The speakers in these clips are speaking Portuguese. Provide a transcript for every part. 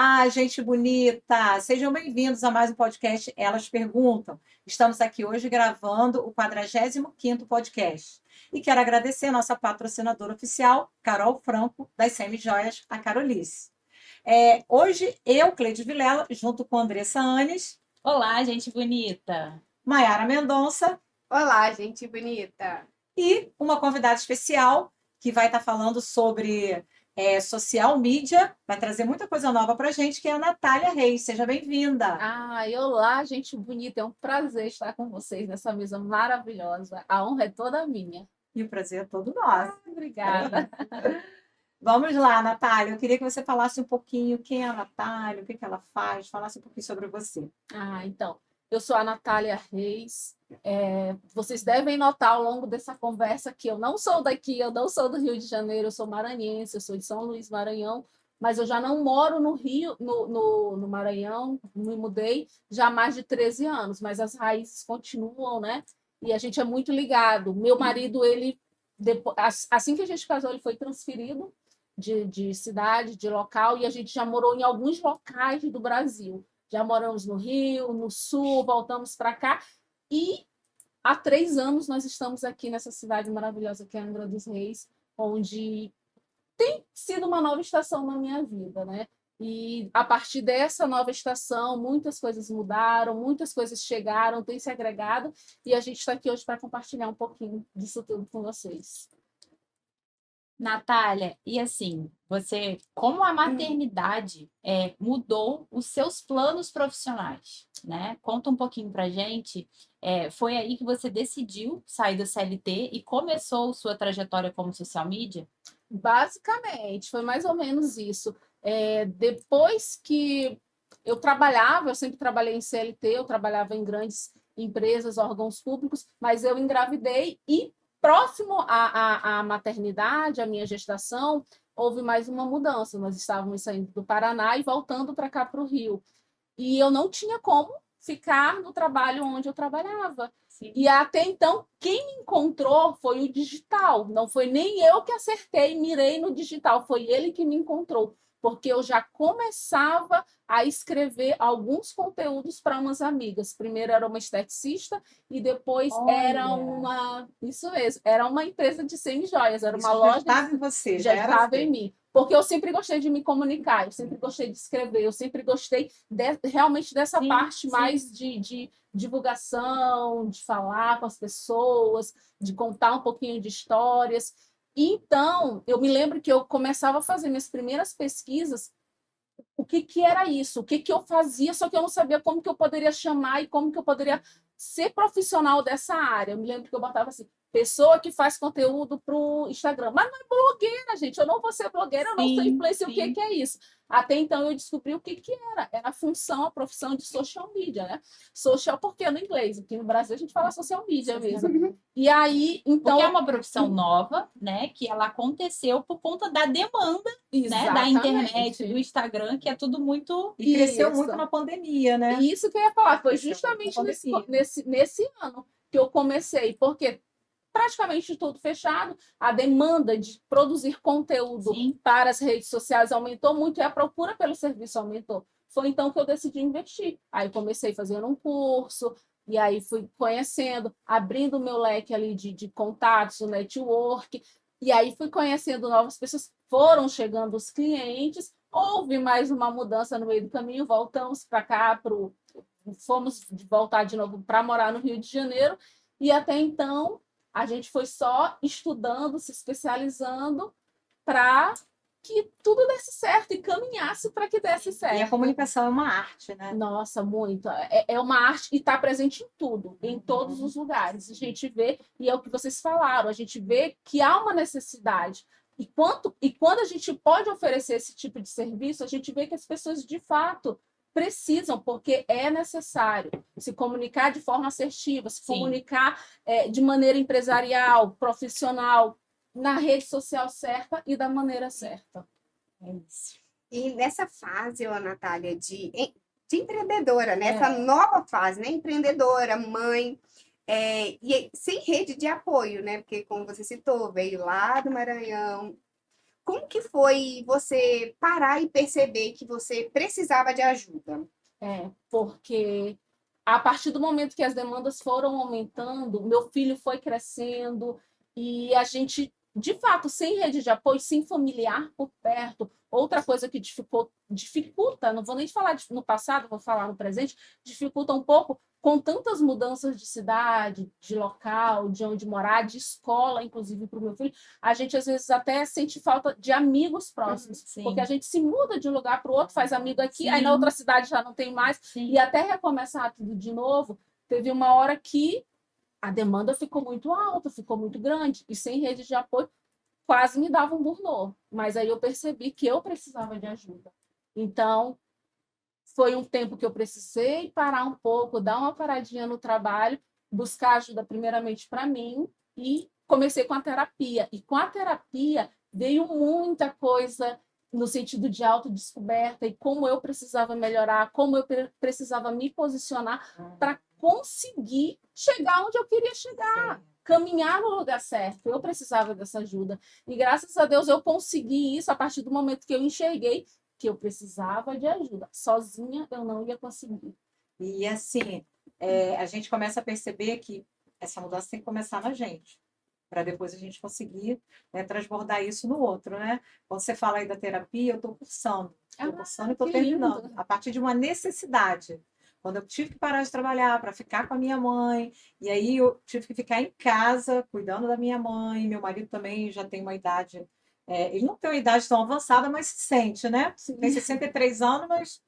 Olá, gente bonita! Sejam bem-vindos a mais um podcast Elas Perguntam. Estamos aqui hoje gravando o 45º podcast. E quero agradecer a nossa patrocinadora oficial, Carol Franco, das Semijoias, a Carolice. Hoje, eu, Cleide Vilela, junto com Andressa Anes. Olá, gente bonita! Maiara Mendonça. Olá, gente bonita! E uma convidada especial que vai estar falando sobre social media, vai trazer muita coisa nova para a gente, que é a Natália Reis. Seja bem-vinda. Olá, gente bonita. É um prazer estar com vocês nessa mesa maravilhosa. A honra é toda minha. E o prazer é todo nosso. Obrigada. Vamos lá, Natália. Eu queria que você falasse um pouquinho quem é a Natália, o que ela faz, falasse um pouquinho sobre você. Então, eu sou a Natália Reis. Vocês devem notar ao longo dessa conversa que eu não sou daqui, eu não sou do Rio de Janeiro, eu sou maranhense, eu sou de São Luís, Maranhão, mas eu já não moro no Rio, no Maranhão, me mudei já há mais de 13 anos, mas as raízes continuam, né? E a gente é muito ligado. Meu marido, assim que a gente casou, ele foi transferido de cidade, de local, e a gente já morou em alguns locais do Brasil. Já moramos no Rio, no Sul, voltamos para cá. E há 3 anos nós estamos aqui nessa cidade maravilhosa que é Angra dos Reis, onde tem sido uma nova estação na minha vida, né? E a partir dessa nova estação, muitas coisas mudaram, muitas coisas chegaram, têm se agregado, e a gente está aqui hoje para compartilhar um pouquinho disso tudo com vocês. Natália, e assim, você, como a maternidade mudou os seus planos profissionais, né? Conta um pouquinho pra gente. Foi aí que você decidiu sair do CLT e começou sua trajetória como social media? Basicamente, foi mais ou menos isso. Depois que eu sempre trabalhei em CLT, eu trabalhava em grandes empresas, órgãos públicos, mas eu engravidei e próximo à maternidade, à minha gestação, houve mais uma mudança. Nós estávamos saindo do Paraná e voltando para cá, para o Rio. E eu não tinha como ficar no trabalho onde eu trabalhava. Sim. E até então, quem me encontrou foi o digital. Não foi nem eu que acertei, mirei no digital, foi ele que me encontrou. Porque eu já começava a escrever alguns conteúdos para umas amigas. Primeiro era uma esteticista e depois era uma empresa de semijoias, era uma loja. Já estava em você, já estava em mim. Porque eu sempre gostei de me comunicar, eu sempre gostei de escrever, eu sempre gostei realmente dessa parte mais de divulgação, de falar com as pessoas, de contar um pouquinho de histórias. Então, eu me lembro que eu começava a fazer minhas primeiras pesquisas, o que era isso, o que eu fazia, só que eu não sabia como que eu poderia chamar e como que eu poderia ser profissional dessa área. Eu me lembro que eu botava assim, pessoa que faz conteúdo para o Instagram. Mas não é blogueira, gente. Eu não vou ser blogueira, eu não sou influencer. O que é isso? Até então eu descobri o que era. Era a função, a profissão de social media, né? Social porque no inglês, aqui no Brasil a gente fala social media mesmo. E aí, então... Porque é uma profissão nova, né? Que ela aconteceu por conta da demanda, né? Da internet, do Instagram, que é tudo muito... E cresceu muito na pandemia, né? E isso que eu ia falar. Foi justamente nesse ano que eu comecei. Porque praticamente tudo fechado, a demanda de produzir conteúdo para as redes sociais aumentou muito e a procura pelo serviço aumentou. Foi então que eu decidi investir. Aí comecei fazendo um curso, e aí fui conhecendo, abrindo o meu leque ali de contatos, o network, e aí fui conhecendo novas pessoas, foram chegando os clientes, houve mais uma mudança no meio do caminho, voltamos para cá, fomos voltar de novo para morar no Rio de Janeiro, e até então a gente foi só estudando, se especializando para que tudo desse certo e caminhasse para que desse certo. E a comunicação é uma arte, né? Nossa, muito. É uma arte e está presente em tudo, em todos os lugares. A gente vê, e é o que vocês falaram, a gente vê que há uma necessidade. E quando a gente pode oferecer esse tipo de serviço, a gente vê que as pessoas, de fato, precisam, porque é necessário se comunicar de forma assertiva, se comunicar de maneira empresarial, profissional, na rede social certa e da maneira certa. É isso. E nessa fase, Natália, de empreendedora, nessa nova fase, né? Empreendedora, mãe, e sem rede de apoio, né? Porque, como você citou, veio lá do Maranhão, Como que foi você parar e perceber que você precisava de ajuda? Porque a partir do momento que as demandas foram aumentando, meu filho foi crescendo e a gente, de fato, sem rede de apoio, sem familiar por perto, outra coisa que dificulta, não vou nem falar no passado, vou falar no presente, dificulta um pouco com tantas mudanças de cidade, de local, de onde morar, de escola, inclusive para o meu filho, a gente às vezes até sente falta de amigos próximos, Sim. porque a gente se muda de um lugar para o outro, faz amigo aqui, aí na Sim. outra cidade já não tem mais, Sim. e até recomeçar tudo de novo, teve uma hora que a demanda ficou muito alta, ficou muito grande, e sem rede de apoio, quase me dava um burnout. Mas aí eu percebi que eu precisava de ajuda. Então, foi um tempo que eu precisei parar um pouco, dar uma paradinha no trabalho, buscar ajuda primeiramente para mim, e comecei com a terapia. E com a terapia veio muita coisa no sentido de autodescoberta e como eu precisava melhorar, como eu precisava me posicionar para conseguir chegar onde eu queria chegar, caminhar no lugar certo. Eu precisava dessa ajuda. E graças a Deus eu consegui isso a partir do momento que eu enxerguei que eu precisava de ajuda. Sozinha eu não ia conseguir. E assim, a gente começa a perceber que essa mudança tem que começar na gente, para depois a gente conseguir, né, transbordar isso no outro, né? Quando você fala aí da terapia, eu estou cursando e estou que terminando, lindo. a partir de uma necessidade. Quando eu tive que parar de trabalhar para ficar com a minha mãe, e aí eu tive que ficar em casa cuidando da minha mãe, meu marido também já tem uma idade, ele não tem uma idade tão avançada, mas se sente, né? Sim. Tem 63 anos, mas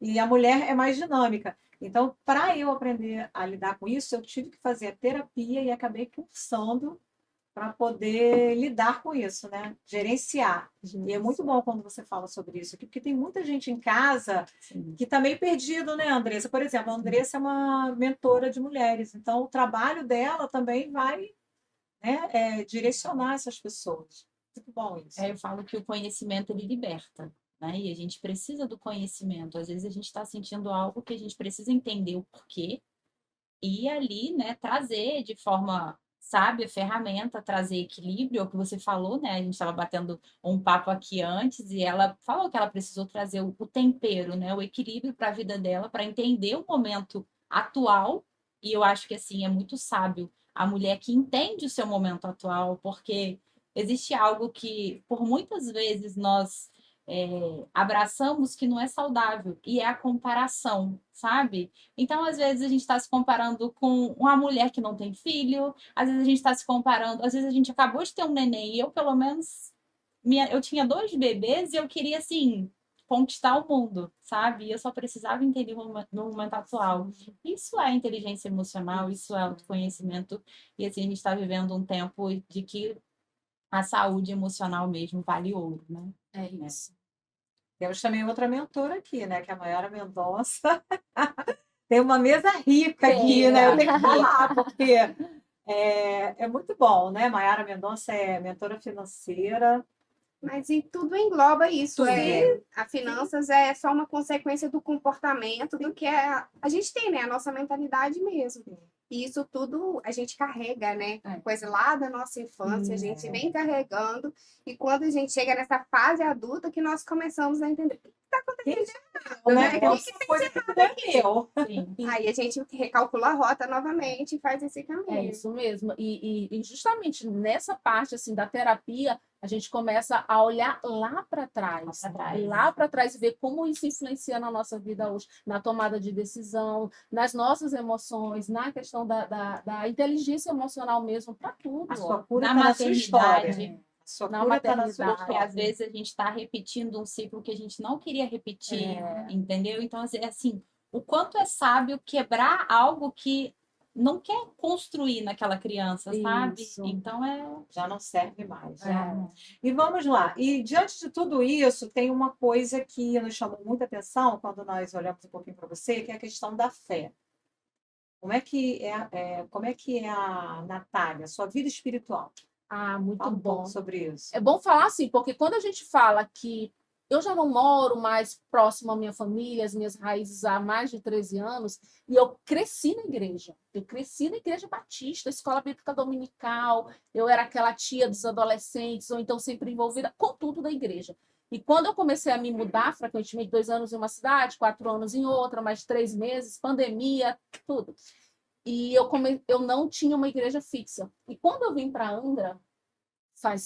e a mulher é mais dinâmica. Então, para eu aprender a lidar com isso, eu tive que fazer a terapia e acabei cursando para poder lidar com isso, né? Gerenciar. E é muito bom quando você fala sobre isso, porque tem muita gente em casa Sim. que está meio perdido, né, Andressa? Por exemplo, a Andressa é uma mentora de mulheres, então o trabalho dela também vai, né, direcionar essas pessoas. Muito bom isso. Eu falo que o conhecimento ele liberta, né? E a gente precisa do conhecimento. Às vezes a gente está sentindo algo que a gente precisa entender o porquê e ali, né, trazer de forma sábia, ferramenta, trazer equilíbrio, é o que você falou, né? A gente estava batendo um papo aqui antes e ela falou que ela precisou trazer o tempero, né? O equilíbrio para a vida dela, para entender o momento atual. E eu acho que assim é muito sábio a mulher que entende o seu momento atual, porque existe algo que por muitas vezes nós abraçamos que não é saudável, e é a comparação, sabe? Então, às vezes, a gente está se comparando com uma mulher que não tem filho, às vezes a gente está se comparando, às vezes a gente acabou de ter um neném, e eu, pelo menos, eu tinha 2 bebês e eu queria, assim, conquistar o mundo, sabe? E eu só precisava entender no momento atual. Isso é inteligência emocional, isso é autoconhecimento, e assim, a gente está vivendo um tempo de que a saúde emocional mesmo vale ouro, né? É isso. Temos também outra mentora aqui, né? Que é a Mayara Mendonça. Tem uma mesa rica aqui, né? Eu tenho que falar, porque é muito bom, né? Mayara Mendonça é mentora financeira. Mas e tudo engloba isso. Tudo. A finanças é só uma consequência do comportamento, do que a gente tem, né? A nossa mentalidade mesmo. E isso tudo a gente carrega, né? Coisa lá da nossa infância, a gente vem carregando. E quando a gente chega nessa fase adulta, que nós começamos a entender o que está acontecendo de errado, né? O que tem de errado aqui? Sim. Aí a gente recalcula a rota novamente e faz esse É caminho. isso mesmo. E justamente nessa parte assim da terapia, a gente começa a olhar lá para trás, e ver como isso influencia na nossa vida hoje, na tomada de decisão, nas nossas emoções, na questão da inteligência emocional mesmo, para tudo. A sua cura Na está na sua história. maternidade, A sua Na cura está na sua maternidade. porque história. às vezes a gente está repetindo um ciclo que a gente não queria repetir, entendeu? Então, assim, o quanto é sábio quebrar algo que não quer construir naquela criança, sabe? Isso. Então Já não serve mais. É. E vamos lá. E diante de tudo isso, tem uma coisa que nos chamou muita atenção quando nós olhamos um pouquinho para você, que é a questão da fé. Como é que é a Natália, sua vida espiritual? Muito Fala um bom. pouco sobre isso. É bom falar assim, porque quando a gente fala que eu já não moro mais próximo à minha família, às minhas raízes há mais de 13 anos, e eu cresci na igreja. Eu cresci na igreja batista, escola bíblica dominical, eu era aquela tia dos adolescentes, ou então sempre envolvida com tudo da igreja. E quando eu comecei a me mudar, frequentemente 2 anos em uma cidade, 4 anos em outra, mais 3 meses, pandemia, tudo. E eu não tinha uma igreja fixa. E quando eu vim para Angra,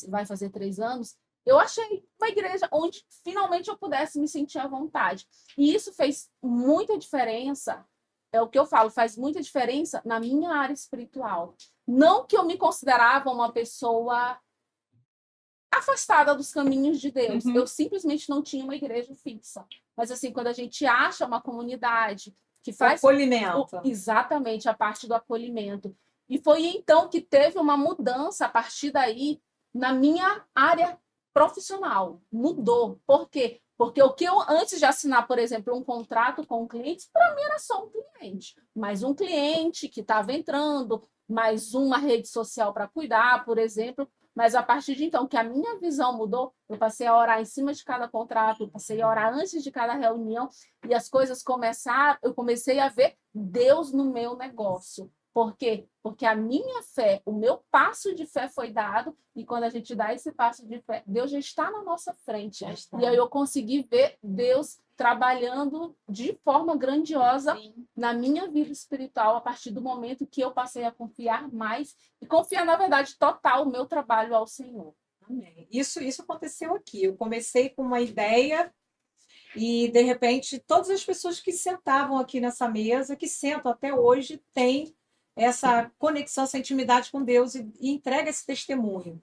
vai fazer 3 anos, eu achei uma igreja onde finalmente eu pudesse me sentir à vontade. E isso fez muita diferença, é o que eu falo, faz muita diferença na minha área espiritual. Não que eu me considerava uma pessoa afastada dos caminhos de Deus. Uhum. Eu simplesmente não tinha uma igreja fixa. Mas assim, quando a gente acha uma comunidade que faz Acolhimento. exatamente a parte do acolhimento. E foi então que teve uma mudança a partir daí na minha área profissional. Mudou. Por quê? Porque o que eu, antes de assinar, por exemplo, um contrato com um cliente, para mim era só um cliente. Mais um cliente que estava entrando, mais uma rede social para cuidar, por exemplo. Mas a partir de então que a minha visão mudou, eu passei a orar em cima de cada contrato, eu passei a orar antes de cada reunião, e as coisas começaram, eu comecei a ver Deus no meu negócio. Por quê? Porque a minha fé, o meu passo de fé foi dado, e quando a gente dá esse passo de fé, Deus já está na nossa frente. E aí eu consegui ver Deus trabalhando de forma grandiosa na minha vida espiritual a partir do momento que eu passei a confiar mais e confiar, na verdade, total o meu trabalho ao Senhor. Amém. Isso aconteceu aqui. Eu comecei com uma ideia e, de repente, todas as pessoas que sentavam aqui nessa mesa, que sentam até hoje, têm essa conexão, essa intimidade com Deus e entrega esse testemunho.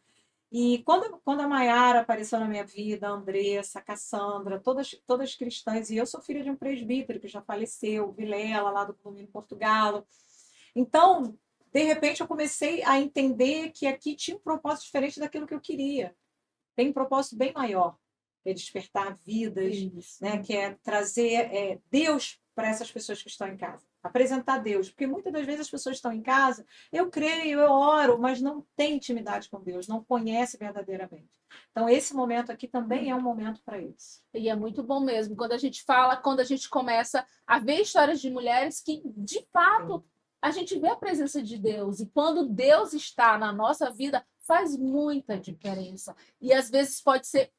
E quando a Maiara apareceu na minha vida, a Andressa, a Cassandra, todas cristãs, e eu sou filha de um presbítero que já faleceu, Vilela, lá do condomínio Portugal. Então, de repente, eu comecei a entender que aqui tinha um propósito diferente daquilo que eu queria. Tem um propósito bem maior, que é despertar vidas, né? Que é trazer Deus para essas pessoas que estão em casa. Apresentar Deus, porque muitas das vezes as pessoas estão em casa, eu creio, eu oro, mas não tem intimidade com Deus, não conhece verdadeiramente. Então, esse momento aqui também é um momento para isso. E é muito bom mesmo, quando a gente fala, quando a gente começa a ver histórias de mulheres que, de fato, a gente vê a presença de Deus, e quando Deus está na nossa vida, faz muita diferença. E às vezes pode ser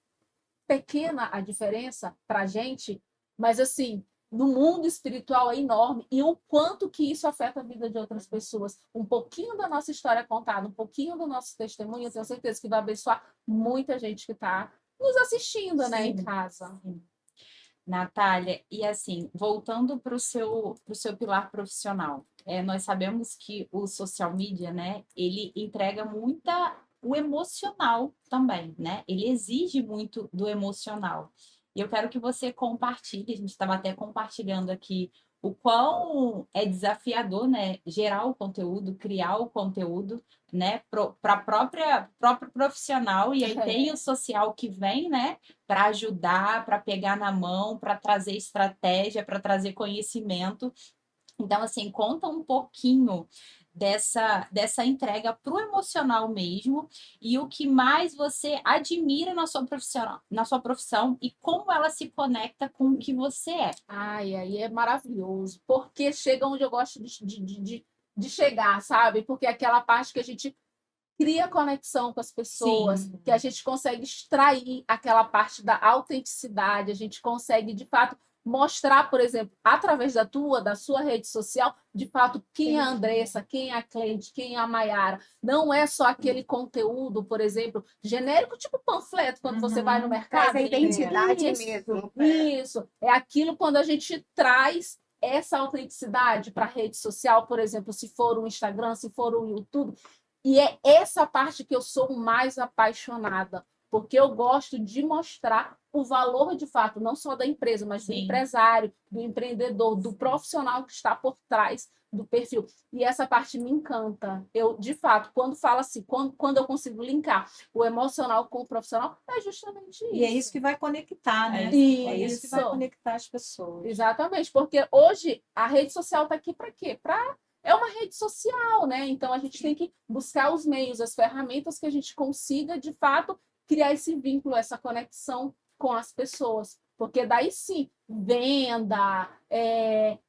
pequena a diferença para a gente, mas assim, no mundo espiritual é enorme, e o quanto que isso afeta a vida de outras pessoas. Um pouquinho da nossa história contada, um pouquinho do nosso testemunho, eu tenho certeza que vai abençoar muita gente que está nos assistindo, né, em casa. Natália, e assim, voltando para o seu pilar profissional, nós sabemos que o social media, né, ele entrega o emocional também, né? Ele exige muito do emocional. E eu quero que você compartilhe, a gente estava até compartilhando aqui o quão é desafiador, né, gerar o conteúdo, criar o conteúdo, né, para próprio profissional, e aí tem o social que vem, né, para ajudar, para pegar na mão, para trazer estratégia, para trazer conhecimento. Então, assim, conta um pouquinho dessa entrega para o emocional mesmo, e o que mais você admira na sua profissão e como ela se conecta com o que você é. Ai, aí é maravilhoso, porque chega onde eu gosto de chegar, sabe? Porque é aquela parte que a gente cria conexão com as pessoas, Sim. que a gente consegue extrair aquela parte da autenticidade, a gente consegue, de fato, mostrar, por exemplo, através da sua rede social, de fato, quem é a Andressa, quem é a Cleide, quem é a Maiara. Não é só aquele conteúdo, por exemplo, genérico, tipo panfleto, quando você vai no mercado. Traz a identidade Isso, mesmo. Isso. É aquilo quando a gente traz essa autenticidade para a rede social, por exemplo, se for o Instagram, se for o YouTube. E é essa parte que eu sou mais apaixonada, porque eu gosto de mostrar o valor de fato, não só da empresa, mas do empresário, do empreendedor, do profissional que está por trás do perfil. E essa parte me encanta. Eu, de fato, quando falo assim, quando eu consigo linkar o emocional com o profissional, é justamente isso. E é isso que vai conectar, né? Isso. É isso que vai conectar as pessoas. Exatamente, porque hoje a rede social está aqui para quê? É uma rede social, né? Então a gente tem que buscar os meios, as ferramentas que a gente consiga, de fato, criar esse vínculo, essa conexão com as pessoas. Porque daí sim, venda,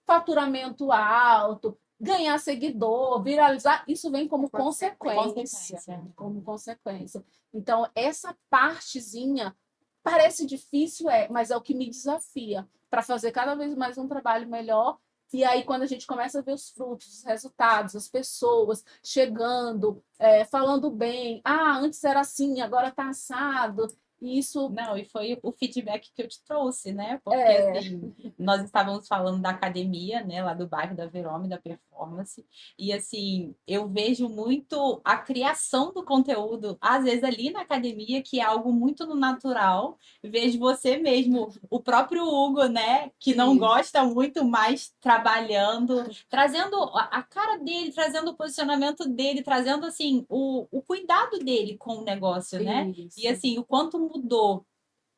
faturamento alto, ganhar seguidor, viralizar, isso vem como consequência. Como consequência. Então, essa partezinha parece difícil, mas é o que me desafia para fazer cada vez mais um trabalho melhor. E aí, quando a gente começa a ver os frutos, os resultados, as pessoas chegando, falando bem, antes era assim, agora está assado. E isso. Não, e foi o feedback que eu te trouxe, né? Porque assim, nós estávamos falando da academia, né, lá do bairro da Verome, da Performance, e assim, eu vejo muito a criação do conteúdo, às vezes ali na academia, que é algo muito no natural. Vejo você mesmo, o próprio Hugo, né, que não gosta muito, mas trabalhando, trazendo a cara dele, trazendo o posicionamento dele, trazendo assim, o cuidado dele com o negócio, né? Isso. E assim, o quanto mudou.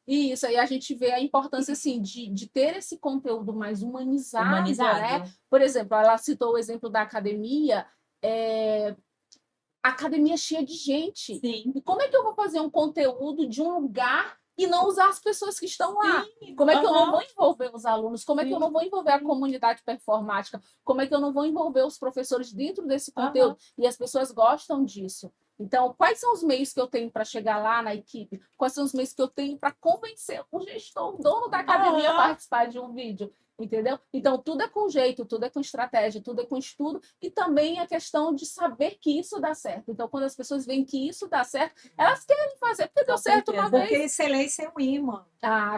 Isso, aí a gente vê a importância assim, de ter esse conteúdo mais humanizado, né? Por exemplo, ela citou o exemplo da academia, a academia cheia de gente. Sim. E como é que eu vou fazer um conteúdo de um lugar e não usar as pessoas que estão lá? Como é que eu não vou envolver os alunos? Como é que eu não vou envolver a comunidade performática? Como é que eu não vou envolver os professores dentro desse conteúdo? E as pessoas gostam disso. Então, quais são os meios que eu tenho para chegar lá na equipe? Quais são os meios que eu tenho para convencer o gestor, o dono da academia a participar de um vídeo? Entendeu? Então, tudo é com jeito, tudo é com estratégia, tudo é com estudo, e também a questão de saber que isso dá certo. Então, quando as pessoas veem que isso dá certo, elas querem fazer, porque deu certo uma vez. Porque excelência é um imã.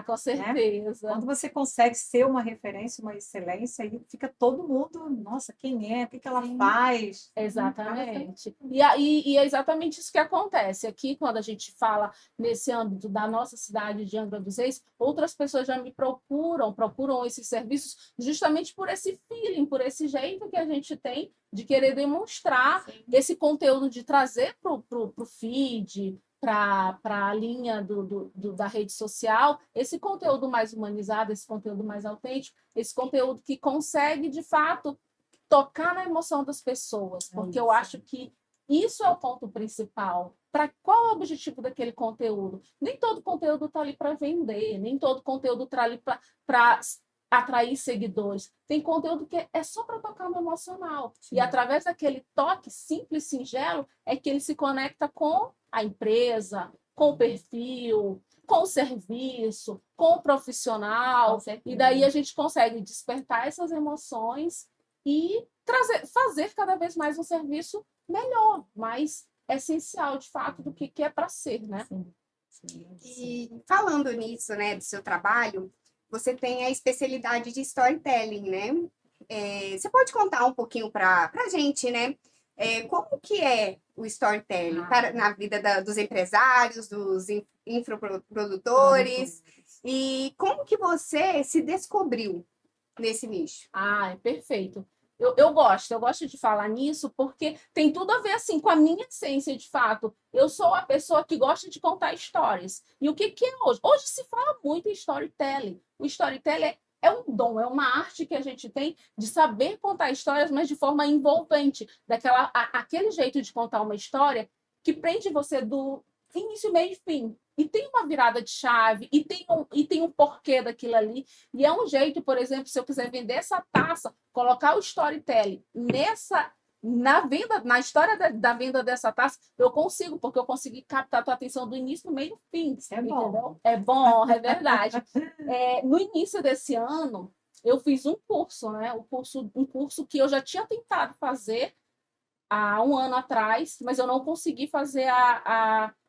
Com certeza. Né? Quando você consegue ser uma referência, uma excelência, aí fica todo mundo, nossa, quem é? O que ela faz? Exatamente. E é exatamente isso que acontece. Aqui, quando a gente fala nesse âmbito da nossa cidade de Angra dos Reis, outras pessoas já me procuram esses serviços justamente por esse feeling, por esse jeito que a gente tem de querer demonstrar esse conteúdo, de trazer para o feed, para a linha da rede social, esse conteúdo mais humanizado, esse conteúdo mais autêntico, esse conteúdo que consegue, de fato, tocar na emoção das pessoas, porque eu acho que isso é o ponto principal. Para qual é o objetivo daquele conteúdo? Nem todo conteúdo está ali para vender, nem todo conteúdo está ali para atrair seguidores. Tem conteúdo que é só para tocar no emocional. Sim. E através daquele toque simples, singelo, é que ele se conecta com a empresa, com o perfil, com o serviço, com o profissional. E daí a gente consegue despertar essas emoções e fazer cada vez mais um serviço melhor, mais essencial, de fato, do que é para ser, né? Sim. E falando nisso, né, do seu trabalho, você tem a especialidade de storytelling, né? Você pode contar um pouquinho para a gente, né? Como que é o storytelling na vida dos empresários, dos infoprodutores? E como que você se descobriu nesse nicho? É perfeito. Eu gosto de falar nisso porque tem tudo a ver assim com a minha essência, de fato. Eu sou a pessoa que gosta de contar histórias. E o que é hoje? Hoje se fala muito em storytelling. O storytelling é um dom, é uma arte que a gente tem de saber contar histórias, mas de forma envolvente, aquele jeito de contar uma história que prende você do início, meio e fim. E tem uma virada de chave, e tem um porquê daquilo ali. E é um jeito, por exemplo, se eu quiser vender essa taça, colocar o storytelling na história da venda dessa taça, eu consigo, porque eu consegui captar a tua atenção do início, no meio e no fim. Entendeu? É bom, é verdade. No início desse ano, eu fiz um curso, né? Um curso que eu já tinha tentado fazer há um ano atrás, mas eu não consegui fazer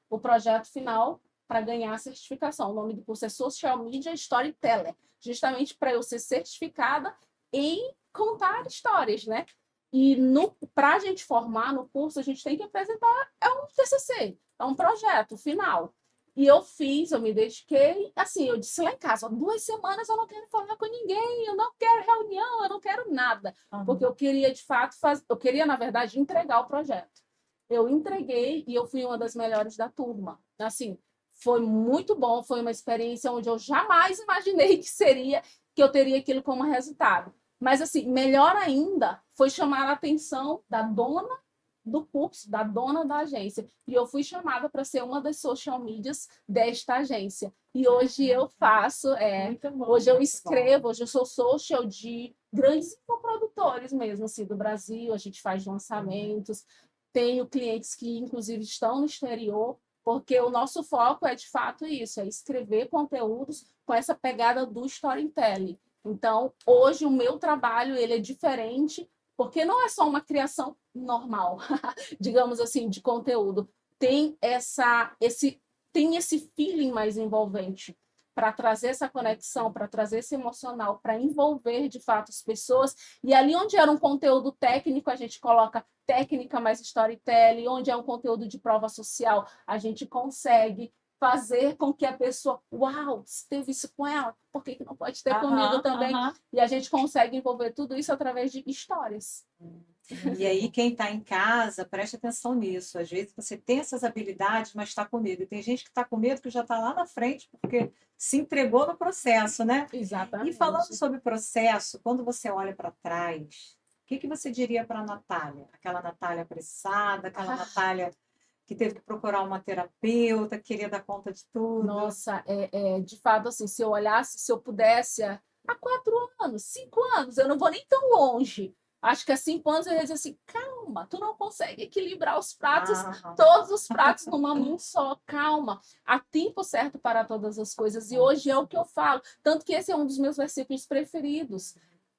o projeto final para ganhar a certificação. O nome do curso é Social Media Storyteller, justamente para eu ser certificada em contar histórias, né? E para a gente formar no curso, a gente tem que apresentar um TCC, é um projeto final. E eu me dediquei, assim, eu disse lá em casa, 2 semanas eu não quero falar com ninguém, eu não quero reunião, eu não quero nada. Porque eu queria, de fato, na verdade, entregar o projeto. Eu entreguei e eu fui uma das melhores da turma. Assim, foi muito bom, foi uma experiência onde eu jamais imaginei que eu teria aquilo como resultado. Mas, assim, melhor ainda foi chamar a atenção da dona do curso, da dona da agência. E eu fui chamada para ser uma das social medias desta agência. E hoje eu faço, Muito bom, hoje eu muito escrevo, hoje eu sou social de grandes infoprodutores mesmo, assim, do Brasil. A gente faz lançamentos, tenho clientes que, inclusive, estão no exterior, porque o nosso foco é, de fato, isso, é escrever conteúdos com essa pegada do storytelling. Então, hoje, o meu trabalho ele é diferente, porque não é só uma criação normal, digamos assim, de conteúdo. Tem esse feeling mais envolvente para trazer essa conexão, para trazer esse emocional, para envolver de fato as pessoas. E ali onde era um conteúdo técnico, a gente coloca técnica mais storytelling, onde é um conteúdo de prova social, a gente consegue fazer com que a pessoa, uau, teve isso com ela, por que não pode ter comigo também? E a gente consegue envolver tudo isso através de histórias. E aí, quem está em casa, preste atenção nisso. Às vezes você tem essas habilidades, mas está com medo. E tem gente que está com medo que já está lá na frente, porque se entregou no processo, né? Exatamente. E falando sobre processo, quando você olha para trás, o que você diria para a Natália? Aquela Natália apressada, aquela Natália que teve que procurar uma terapeuta, que queria dar conta de tudo. Nossa, de fato, assim, se eu olhasse, se eu pudesse, há 4 anos, 5 anos, eu não vou nem tão longe. Acho que há 5 anos eu ia dizer assim, calma, tu não consegue equilibrar os pratos, todos os pratos numa mão só, calma. Há tempo certo para todas as coisas, e hoje é o que eu falo. Tanto que esse é um dos meus versículos preferidos.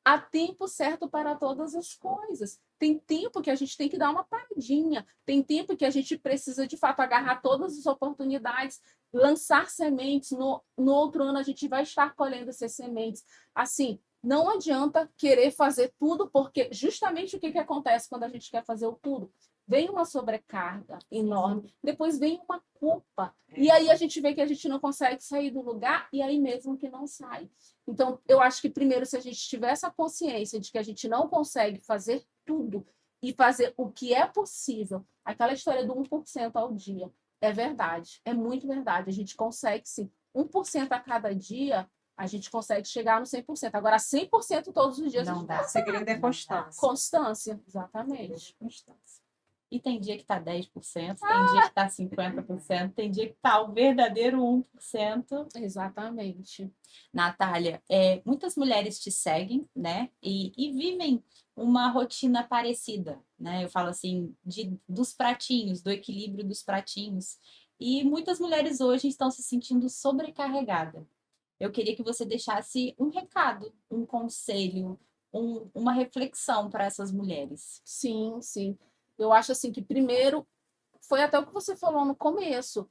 Há tempo certo para todas as coisas. Tem tempo que a gente tem que dar uma paradinha. Tem tempo que a gente precisa, de fato, agarrar todas as oportunidades, lançar sementes. No outro ano, a gente vai estar colhendo essas sementes. Assim, não adianta querer fazer tudo, porque justamente o que acontece quando a gente quer fazer o tudo? Vem uma sobrecarga enorme, depois vem uma culpa. E aí a gente vê que a gente não consegue sair do lugar, e aí mesmo que não sai. Então, eu acho que primeiro, se a gente tiver essa consciência de que a gente não consegue fazer tudo e fazer o que é possível, aquela história do 1% ao dia, é verdade, é muito verdade. A gente consegue, sim, 1% a cada dia, a gente consegue chegar no 100%. Agora, 100% todos os dias, a Não gente dá. não O segredo é constância. Constância, exatamente. Constância. E tem dia que tá 10%, tem dia que tá 50%, tem dia que tá o verdadeiro 1%. Exatamente. Natália, muitas mulheres te seguem, né? E vivem uma rotina parecida, né? Eu falo assim, dos pratinhos, do equilíbrio dos pratinhos. E muitas mulheres hoje estão se sentindo sobrecarregadas. Eu queria que você deixasse um recado, um conselho, uma reflexão para essas mulheres. Sim, sim. Eu acho assim que primeiro foi até o que você falou no começo.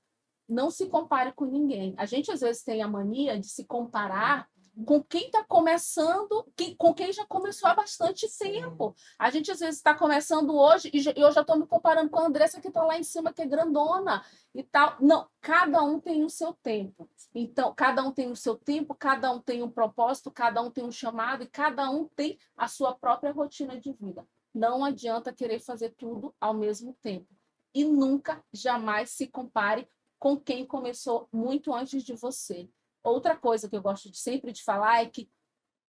Não se compare com ninguém. A gente às vezes tem a mania de se comparar com quem está começando, com quem já começou há bastante tempo. A gente às vezes está começando hoje e eu já estou me comparando com a Andressa que está lá em cima, que é grandona e tal. Não, cada um tem o seu tempo. Então, cada um tem o seu tempo, cada um tem um propósito, cada um tem um chamado e cada um tem a sua própria rotina de vida. Não adianta querer fazer tudo ao mesmo tempo. E nunca, jamais se compare com quem começou muito antes de você. Outra coisa que eu gosto sempre de falar é que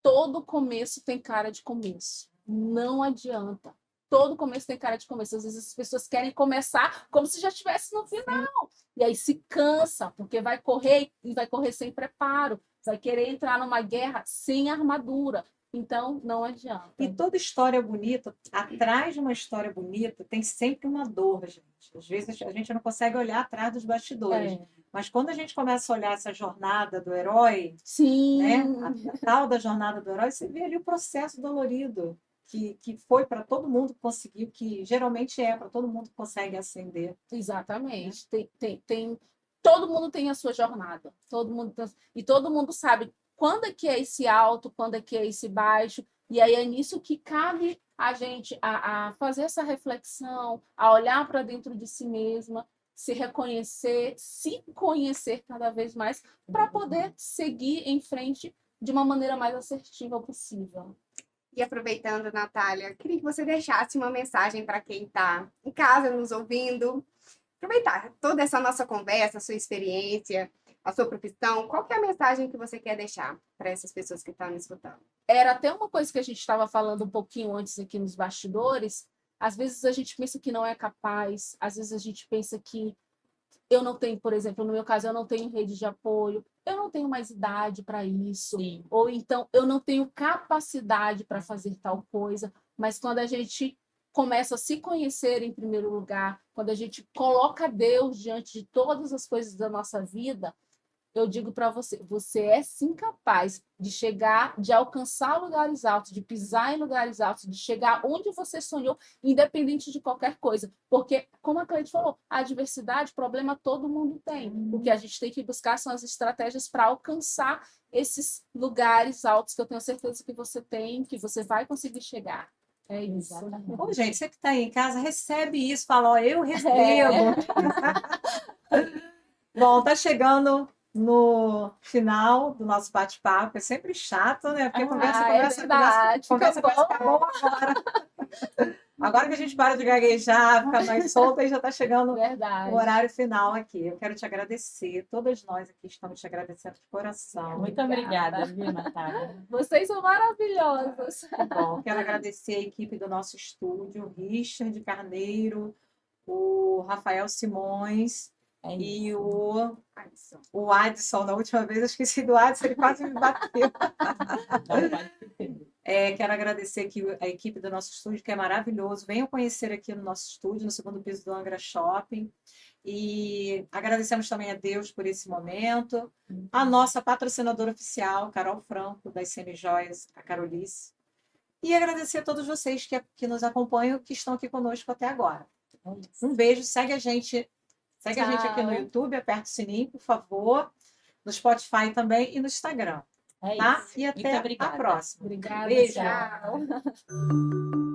todo começo tem cara de começo. Não adianta. Todo começo tem cara de começo. Às vezes as pessoas querem começar como se já estivesse no final. E aí se cansa, porque vai correr e vai correr sem preparo. Vai querer entrar numa guerra sem armadura. Então, não adianta. E toda história bonita, atrás de uma história bonita, tem sempre uma dor, gente. Às vezes a gente não consegue olhar atrás dos bastidores. Mas quando a gente começa a olhar essa jornada do herói, Sim. né? A tal da jornada do herói, você vê ali o processo dolorido, que foi para todo mundo que conseguiu, que geralmente é para todo mundo que consegue ascender. Exatamente. Todo mundo tem a sua jornada. E todo mundo sabe quando é que é esse alto, quando é que é esse baixo. E aí é nisso que cabe a gente a fazer essa reflexão, a olhar para dentro de si mesma, se reconhecer, se conhecer cada vez mais, para poder seguir em frente de uma maneira mais assertiva possível. E aproveitando, Natália, queria que você deixasse uma mensagem para quem está em casa nos ouvindo. Aproveitar toda essa nossa conversa, a sua experiência, a sua profissão. Qual que é a mensagem que você quer deixar para essas pessoas que estão me escutando? Era até uma coisa que a gente estava falando um pouquinho antes aqui nos bastidores. Às vezes a gente pensa que não é capaz, às vezes a gente pensa que eu não tenho, por exemplo, no meu caso, eu não tenho rede de apoio, eu não tenho mais idade para isso, Sim. ou então eu não tenho capacidade para fazer tal coisa, mas quando a gente começa a se conhecer em primeiro lugar, quando a gente coloca Deus diante de todas as coisas da nossa vida, eu digo para você, você é sim capaz de chegar, de alcançar lugares altos, de pisar em lugares altos, de chegar onde você sonhou, independente de qualquer coisa. Porque, como a Cleide falou, a adversidade, problema todo mundo tem. O que a gente tem que buscar são as estratégias para alcançar esses lugares altos que eu tenho certeza que você tem, que você vai conseguir chegar. É isso. Bom, gente, você que está aí em casa, recebe isso, fala, ó, eu recebo. Bom, tá chegando no final do nosso bate-papo. É sempre chato, né? Porque conversa vai ficar boa agora. Agora que a gente para de gaguejar, fica mais solta e já está chegando o horário final aqui. Eu quero te agradecer. Todas nós aqui estamos te agradecendo de coração. Muito obrigada, viu, Natália? Vocês são maravilhosos. Bom, quero agradecer a equipe do nosso estúdio, o Richard Carneiro, o Rafael Simões e o Adson. Da última vez eu esqueci do Adson, ele quase me bateu. Quero agradecer aqui a equipe do nosso estúdio, que é maravilhoso. Venham conhecer aqui no nosso estúdio, no segundo piso do Angra Shopping. E agradecemos também a Deus por esse momento. A nossa patrocinadora oficial, Carol Franco, das Semijoias, a Carolice. E agradecer a todos vocês que nos acompanham, que estão aqui conosco até agora. Um beijo, segue a gente aqui no YouTube, aperta o sininho, por favor. No Spotify também e no Instagram. É tá? isso. E até a próxima. Obrigada. Beijo. Tchau.